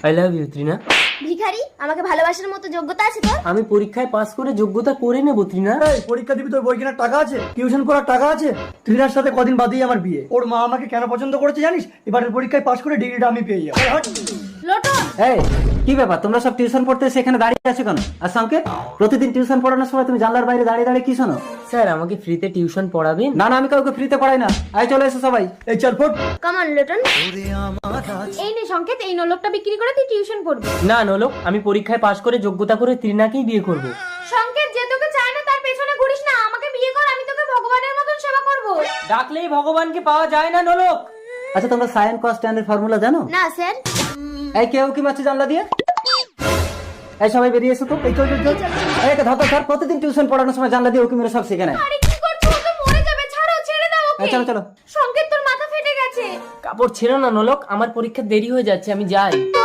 I love you Trina. ভিখারি, আমাকে ভালোবাসার মতো যোগ্যতা আছে তোর? আমি পরীক্ষায় পাস করে যোগ্যতা করে নেবো ত্রিনা। এই পরীক্ষা দিবি, তোর বই কেনার টাকা আছে, টিউশন করার টাকা আছে? ত্রিনার সাথে কদিন বাদেই আমার বিয়ে। ওর মা আমাকে কেন পছন্দ করেছে জানিস? এবারের পরীক্ষায় পাশ করে ডিগ্রিটা আমি পেয়ে যাবো। লোটন, এই কি ব্যাপার, তোমরা সব টিউশন পড়তে সেখানে দাঁড়িয়ে আছো কেন? আর সংকেত, প্রতিদিন টিউশন পড়ানোর সময় তুমি জানলার বাইরে দাঁড়িয়ে দাঁড়িয়ে কি শোনো? স্যার আমাকে ফ্রিতে টিউশন পড়াবেন? না না, আমি কাউকে ফ্রিতে পড়াই না। আয় চলে এসো সবাই। এই চল ফোট। Come on lotion. এই নে সংকেত, এই নোলকটা বিক্রি করে তুই টিউশন পড়বি। না নোলক, আমি পরীক্ষায় পাস করে যোগ্যতা করে ত্রিনাকেই বিয়ে করব। সংকেত, যে তোকে চায় না তার পেছনে ঘুরিস না, আমাকে বিয়ে কর, আমি তোকে ভগবানের মতন সেবা করব। ডাকলেই ভগবানকে পাওয়া যায় না নোলক। আচ্ছা, তোমরা সাইন কস ট্যানের ফর্মুলা জানো? না স্যার। এই কেউ কি মারছে জানলা দিয়ে? এই সবাই বেরিয়ে এসো তো। এই চল চল চল। এই একটা ধর ধর, প্রতিদিন টিউশন পড়ানোর সময় জানলা দিয়ে উকি মেরে সব শিখে নেয়। আরে কি করছো? ও তো মরে যাবে, ছাড়ো, ছেড়ে দাও এই ওকে। চলো চলো। সংকেত, তোর মাথা ফেটে গেছে। কাপড় ছেড়ো না নোলক, আমার পরীক্ষা দেরি হয়ে যাচ্ছে, আমি যাই। তোর তো